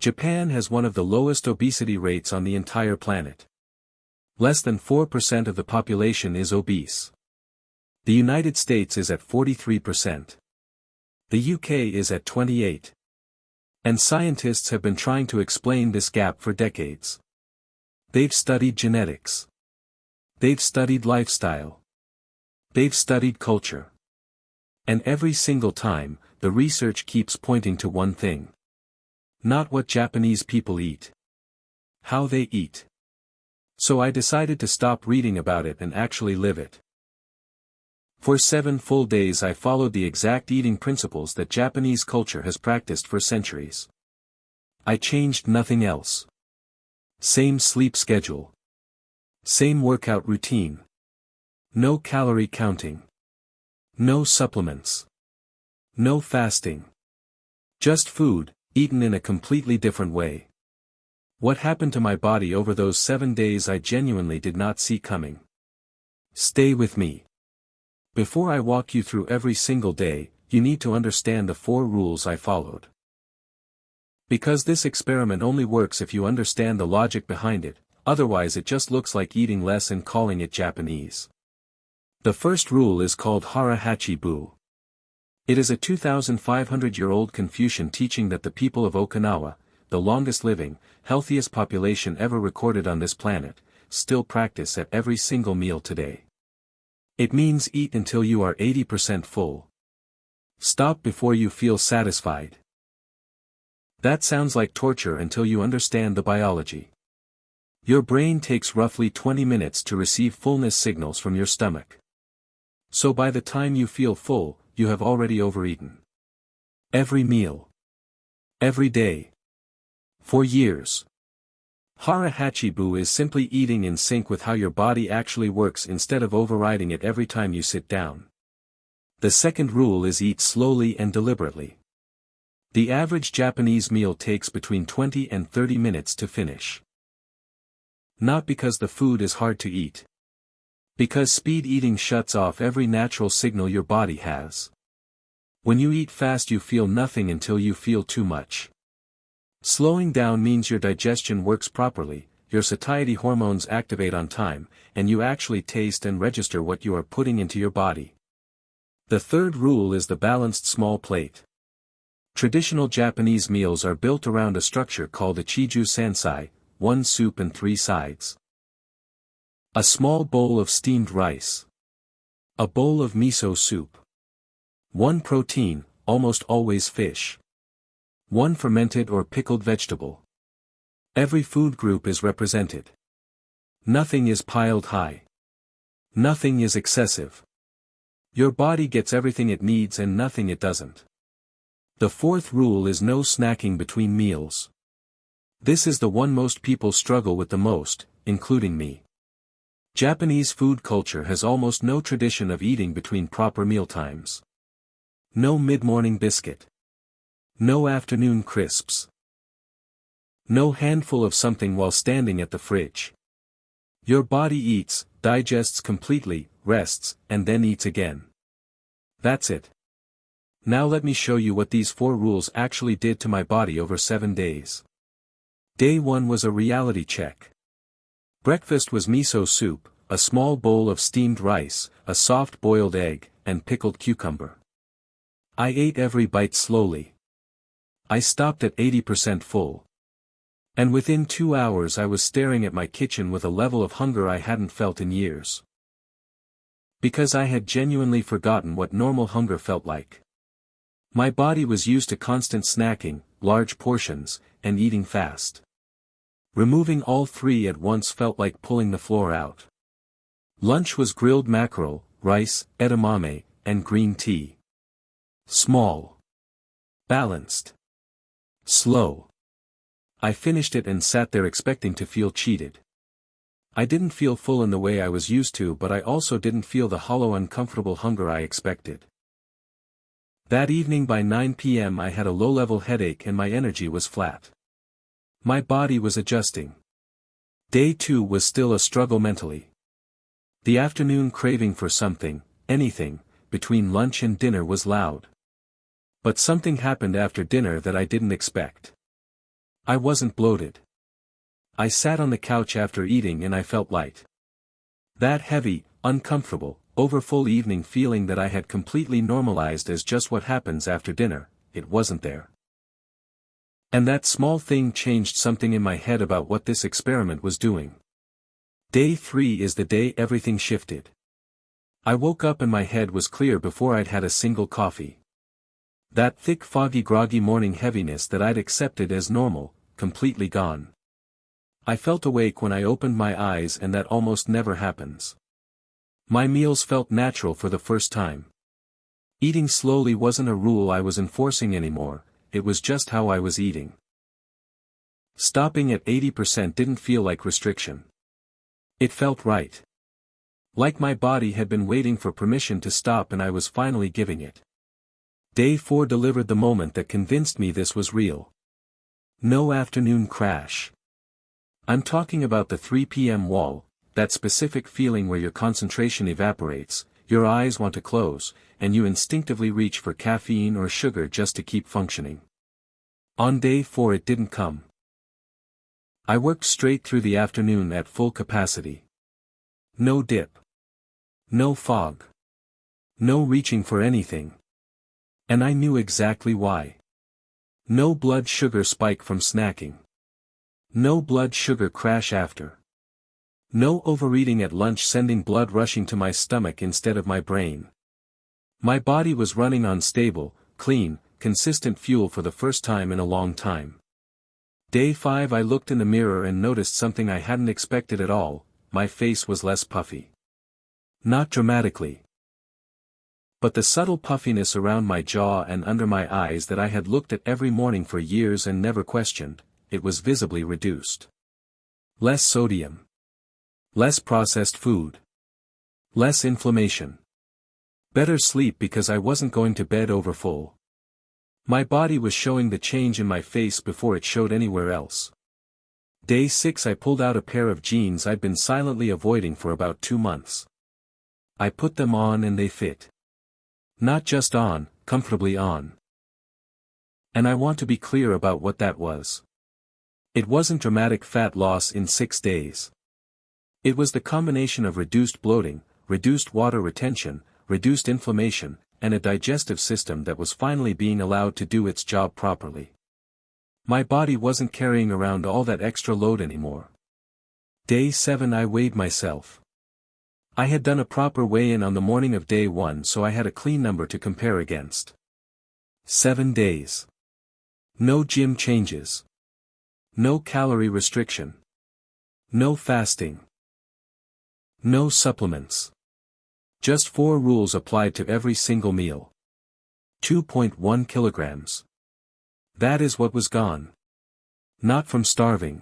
Japan has one of the lowest obesity rates on the entire planet. Less than 4% of the population is obese. The United States is at 43%. The UK is at 28%. And scientists have been trying to explain this gap for decades. They've studied genetics. They've studied lifestyle. They've studied culture. And every single time, the research keeps pointing to one thing. Not what Japanese people eat. How they eat. So I decided to stop reading about it and actually live it. For 7 full days I followed the exact eating principles that Japanese culture has practiced for centuries. I changed nothing else. Same sleep schedule. Same workout routine. No calorie counting. No supplements. No fasting. Just food, eaten in a completely different way. What happened to my body over those 7 days I genuinely did not see coming. Stay with me. Before I walk you through every single day, you need to understand the 4 rules I followed. Because this experiment only works if you understand the logic behind it, otherwise it just looks like eating less and calling it Japanese. The first rule is called Hara Hachi Bu. It is a 2,500-year-old Confucian teaching that the people of Okinawa, the longest living, healthiest population ever recorded on this planet, still practice at every single meal today. It means eat until you are 80% full. Stop before you feel satisfied. That sounds like torture until you understand the biology. Your brain takes roughly 20 minutes to receive fullness signals from your stomach. So by the time you feel full, you have already overeaten. Every meal. Every day. For years. Hara Hachi Bu is simply eating in sync with how your body actually works instead of overriding it every time you sit down. The second rule is eat slowly and deliberately. The average Japanese meal takes between 20 and 30 minutes to finish. Not because the food is hard to eat. Because speed eating shuts off every natural signal your body has. When you eat fast you feel nothing until you feel too much. Slowing down means your digestion works properly, your satiety hormones activate on time, and you actually taste and register what you are putting into your body. The third rule is the balanced small plate. Traditional Japanese meals are built around a structure called a chiju sansai, 1 soup and 3 sides. A small bowl of steamed rice. A bowl of miso soup. 1 protein, almost always fish. 1 fermented or pickled vegetable. Every food group is represented. Nothing is piled high. Nothing is excessive. Your body gets everything it needs and nothing it doesn't. The fourth rule is no snacking between meals. This is the one most people struggle with the most, including me. Japanese food culture has almost no tradition of eating between proper mealtimes. No mid-morning biscuit. No afternoon crisps. No handful of something while standing at the fridge. Your body eats, digests completely, rests, and then eats again. That's it. Now let me show you what these 4 rules actually did to my body over 7 days. Day 1 was a reality check. Breakfast was miso soup, a small bowl of steamed rice, a soft boiled egg, and pickled cucumber. I ate every bite slowly. I stopped at 80% full. And within 2 hours I was staring at my kitchen with a level of hunger I hadn't felt in years. Because I had genuinely forgotten what normal hunger felt like. My body was used to constant snacking, large portions, and eating fast. Removing all 3 at once felt like pulling the floor out. Lunch was grilled mackerel, rice, edamame, and green tea. Small. Balanced. Slow. I finished it and sat there expecting to feel cheated. I didn't feel full in the way I was used to, but I also didn't feel the hollow uncomfortable hunger I expected. That evening by 9 p.m. I had a low-level headache and my energy was flat. My body was adjusting. Day 2 was still a struggle mentally. The afternoon craving for something, anything, between lunch and dinner was loud. But something happened after dinner that I didn't expect. I wasn't bloated. I sat on the couch after eating and I felt light. That heavy, uncomfortable, overfull evening feeling that I had completely normalized as just what happens after dinner, it wasn't there. And that small thing changed something in my head about what this experiment was doing. Day 3 is the day everything shifted. I woke up and my head was clear before I'd had a single coffee. That thick foggy groggy morning heaviness that I'd accepted as normal, completely gone. I felt awake when I opened my eyes, and that almost never happens. My meals felt natural for the first time. Eating slowly wasn't a rule I was enforcing anymore, it was just how I was eating. Stopping at 80% didn't feel like restriction. It felt right. Like my body had been waiting for permission to stop and I was finally giving it. Day 4 delivered the moment that convinced me this was real. No afternoon crash. I'm talking about the 3 p.m. wall, that specific feeling where your concentration evaporates, your eyes want to close, and you instinctively reach for caffeine or sugar just to keep functioning. On day 4 it didn't come. I worked straight through the afternoon at full capacity. No dip. No fog. No reaching for anything. And I knew exactly why. No blood sugar spike from snacking. No blood sugar crash after. No overeating at lunch sending blood rushing to my stomach instead of my brain. My body was running on stable, clean, consistent fuel for the first time in a long time. Day 5 I looked in the mirror and noticed something I hadn't expected at all, my face was less puffy. Not dramatically. But the subtle puffiness around my jaw and under my eyes that I had looked at every morning for years and never questioned, it was visibly reduced. Less sodium. Less processed food. Less inflammation. Better sleep because I wasn't going to bed overfull. My body was showing the change in my face before it showed anywhere else. Day 6 I pulled out a pair of jeans I'd been silently avoiding for about 2 months. I put them on and they fit. Not just on, comfortably on. And I want to be clear about what that was. It wasn't dramatic fat loss in 6 days. It was the combination of reduced bloating, reduced water retention, reduced inflammation, and a digestive system that was finally being allowed to do its job properly. My body wasn't carrying around all that extra load anymore. Day 7 I weighed myself. I had done a proper weigh-in on the morning of day 1, so I had a clean number to compare against. 7 days. No gym changes. No calorie restriction. No fasting. No supplements. Just 4 rules applied to every single meal. 2.1 kilograms. That is what was gone. Not from starving.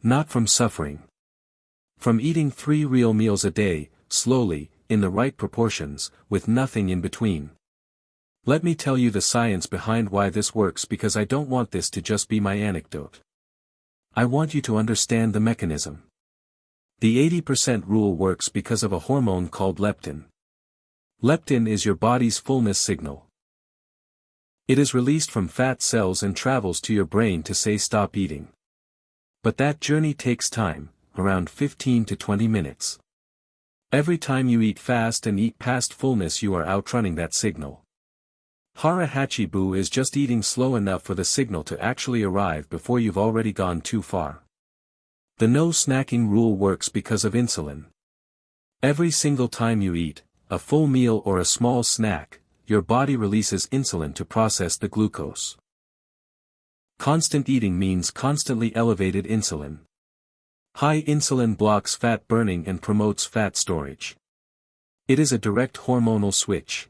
Not from suffering. From eating 3 real meals a day, slowly, in the right proportions, with nothing in between. Let me tell you the science behind why this works, because I don't want this to just be my anecdote. I want you to understand the mechanism. The 80% rule works because of a hormone called leptin. Leptin is your body's fullness signal. It is released from fat cells and travels to your brain to say stop eating. But that journey takes time, around 15 to 20 minutes. Every time you eat fast and eat past fullness, you are outrunning that signal. Hara Hachi Bu is just eating slow enough for the signal to actually arrive before you've already gone too far. The no snacking rule works because of insulin. Every single time you eat, a full meal or a small snack, your body releases insulin to process the glucose. Constant eating means constantly elevated insulin. High insulin blocks fat burning and promotes fat storage. It is a direct hormonal switch.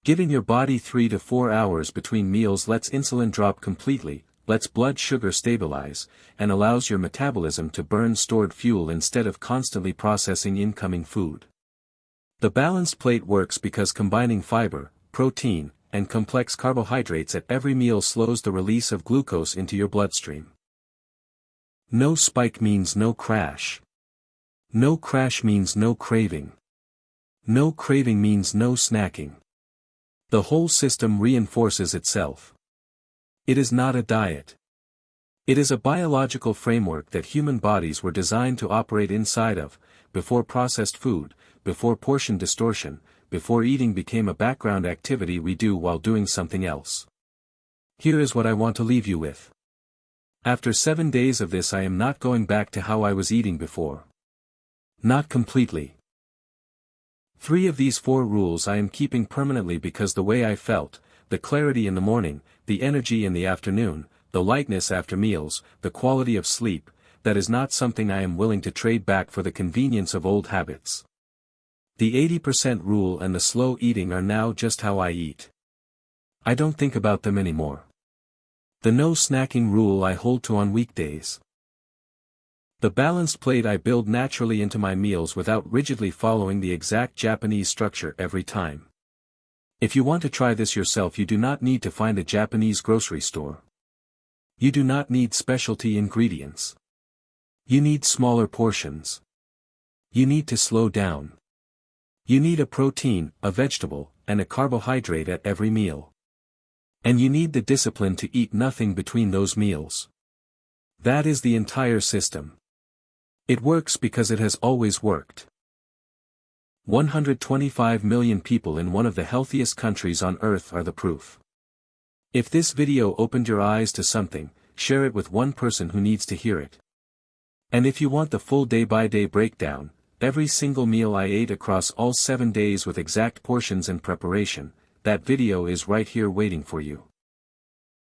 Giving your body 3 to 4 hours between meals lets insulin drop completely, lets blood sugar stabilize, and allows your metabolism to burn stored fuel instead of constantly processing incoming food. The balanced plate works because combining fiber, protein, and complex carbohydrates at every meal slows the release of glucose into your bloodstream. No spike means no crash. No crash means no craving. No craving means no snacking. The whole system reinforces itself. It is not a diet. It is a biological framework that human bodies were designed to operate inside of, before processed food, before portion distortion, before eating became a background activity we do while doing something else. Here is what I want to leave you with. After 7 days of this, I am not going back to how I was eating before. Not completely. 3 of these 4 rules I am keeping permanently because the way I felt, the clarity in the morning, the energy in the afternoon, the lightness after meals, the quality of sleep, that is not something I am willing to trade back for the convenience of old habits. The 80% rule and the slow eating are now just how I eat. I don't think about them anymore. The no snacking rule I hold to on weekdays. The balanced plate I build naturally into my meals without rigidly following the exact Japanese structure every time. If you want to try this yourself, you do not need to find a Japanese grocery store. You do not need specialty ingredients. You need smaller portions. You need to slow down. You need a protein, a vegetable, and a carbohydrate at every meal. And you need the discipline to eat nothing between those meals. That is the entire system. It works because it has always worked. 125 million people in one of the healthiest countries on earth are the proof. If this video opened your eyes to something, share it with one person who needs to hear it. And if you want the full day-by-day breakdown, every single meal I ate across all 7 days with exact portions and preparation, that video is right here waiting for you.